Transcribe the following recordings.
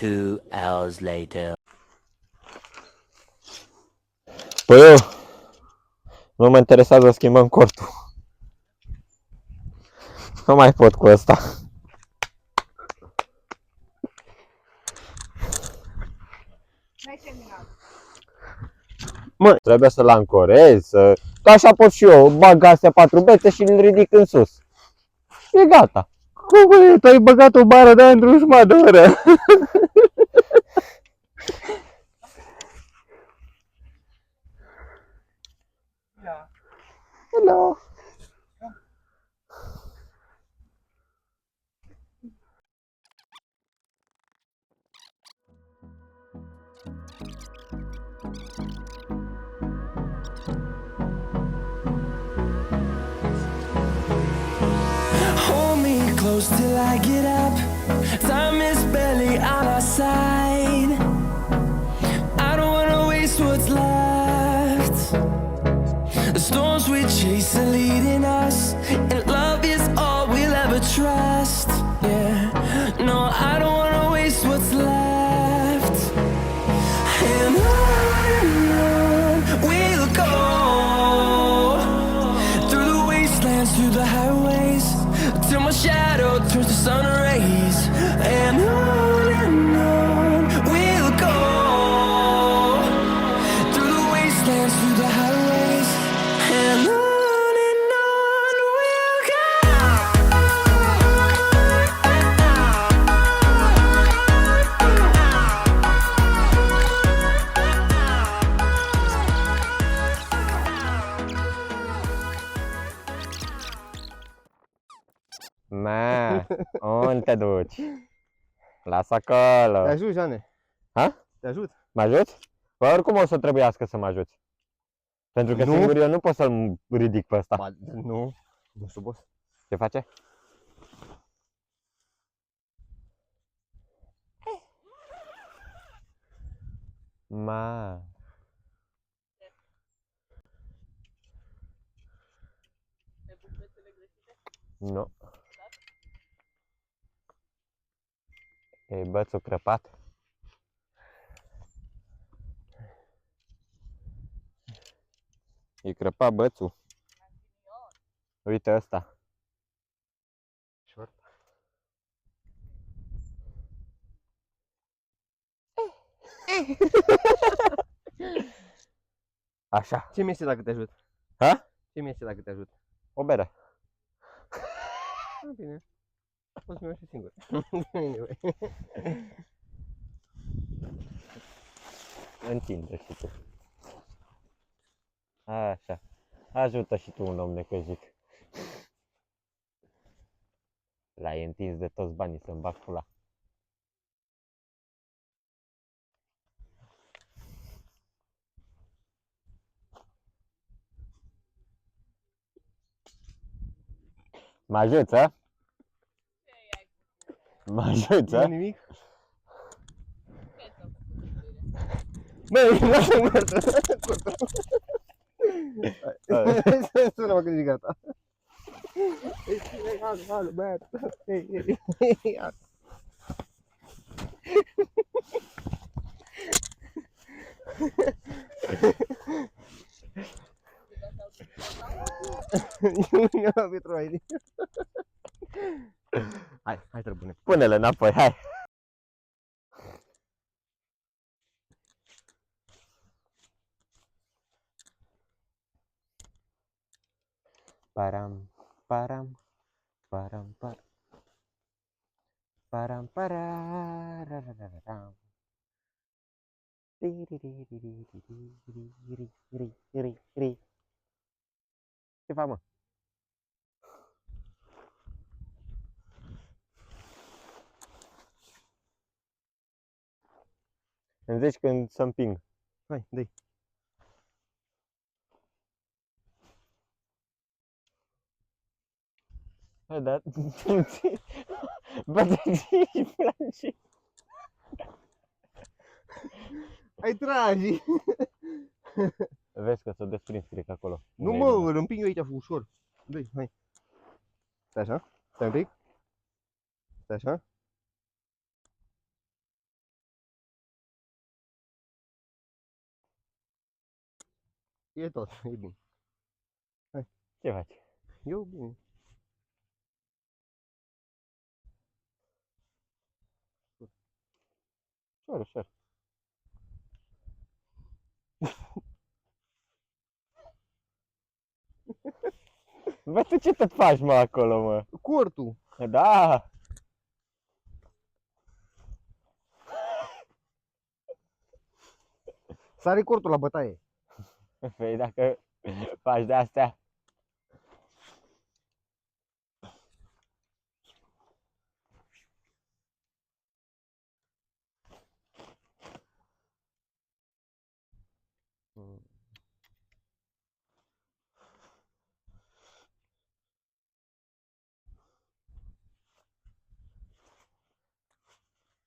2 hours later. Păi eu, nu mă interesează să schimbăm cortul. Nu mai pot cu ăsta. Mă, trebuie să-l ancorez, să... Că așa pot și eu, bag astea 4 bețe și îl ridic în sus. E gata. Cum e? Tu ai băgat o bară de aia într-un jumătate de oră. Hello. Hold me close till I get up. Time is barely on our side. I don't wanna waste what's left. The storms we chase are leading us, and love is all we'll ever trust. Yeah, no, I don't wanna waste what's left. And on we'll go, through the wastelands, through the highways, till my shadow turns to sun rays. And on we'll go, through the wastelands, through the highways. And on we'll go. Ma, unde te duci? Lasă acolo. Te ajut, Jane. Ha? Te ajut. Mă ajuți? Păi oricum o să trebuiască să mă ajuți. Pentru că Nu. singur eu nu pot să-l ridic pe ăsta. Ba, nu. Nu știu, boss. Ce face? Ma. Nu. E bățul crăpat. E crăpat bățul. Uite ăsta. Short. Așa. Ce mi este dacă te ajut? Ha? Ce mi este dacă te ajut? O bere. Bine. Poți să-mi iau și singur. Nu-i nevoie. Întinde și tu. Așa. Ajută și tu un om necăjic. L-ai întins de toți banii să-mi bag pula. Mă ajuți, a? Mă ajuți, Nu a? nimic? Băi, lasă-mă mărtă. Sună-mă când e gata. Ei, halu, băiat. Ei, ia. Nu ia Petru aici. Hai să-l punem. Pune-le înapoi, hai! Param, param, param, param. Param, pararararam. Ce fac, mă? Îmi zici când să împing. Hai, dă-i. Da, bă, îi place. Ai tragi. Vezi că s-o desprins, cred că acolo. Nu mă, îl împing eu aici ușor. Dă-i, hai. Stai așa, stai un pic. Stai așa. E tot, e bine. Ce faci? Eu bine. Ușor, ușor. Bă, tu ce tot faci, mă, acolo, mă? Cortul! Da! Sare cortul la bătaie. Păi dacă faci de astea.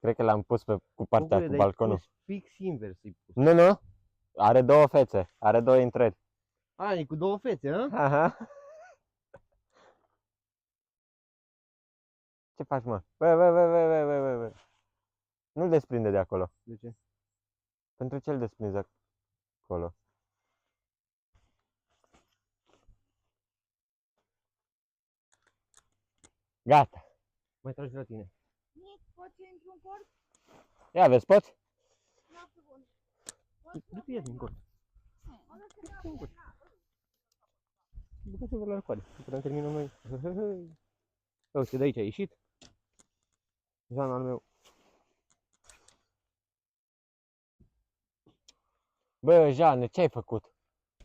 Cred că l-am pus cu partea Bă, cu dar-i balconul. pus fix invers îi pus. Nu, nu. Are două fețe. Are două intrări. A, e cu două fețe, hă? Aha. Ce faci, mă? Bă. Nu-l desprinde de acolo. De ce? Pentru ce îl desprinzi acolo? Gata. Mai tragi de la tine. Nic, poți să intri în cort? Ia vezi, poți? Noapte bună. Du-te ia din cort. Mă duc să dau pe ea. Băgați-vă la răcoare. Până terminăm noi. Uite, de aici a ieșit. Jana al meu. Bă, Jeane, ce ai făcut?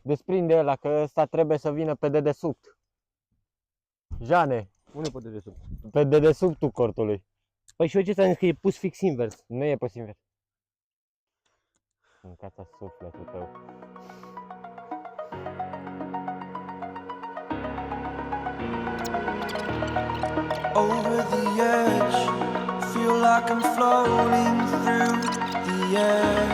Desprinde ăla că ăsta trebuie să vină pe dedesubt. Jeane, Unde poate de sub? pe dedesubtul cortului. Păi și eu ce ți-am zis că e pus fix invers. Nu e posibil. Mâncați sufletul tău. Over the edge, feel like I'm floating through the air.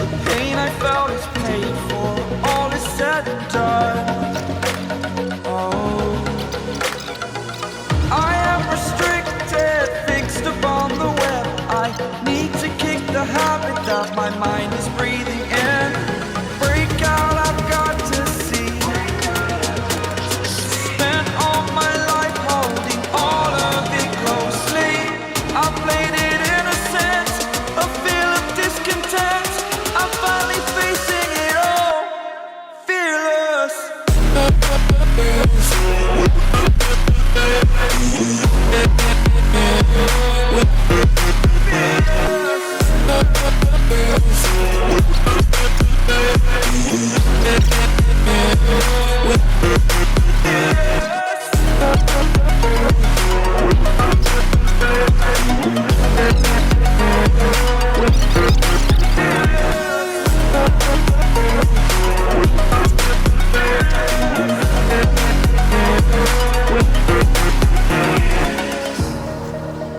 The pain I felt is paid for, all is said and done. Oh, I am restricted, fixed upon the web. I need to kick the habit that my mind is breathing in. Break out, I've got to see. Spent all my life holding all of it closely. I played it innocent, a feel of discontent. I'm finally facing it all, fearless.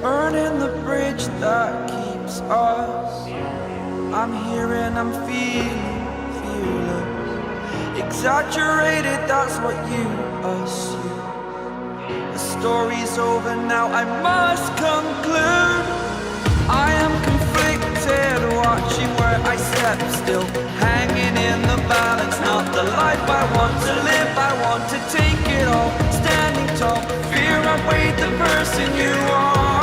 Burning the bridge that keeps us. I'm here and I'm feeling fearless. Exaggerated, that's what you assume. The story's over now, I must conclude. I am conflicted, watching where I step still, hanging in the balance. Not the life I want to live, I want to take it all. Standing tall, fear I weighed the person you are.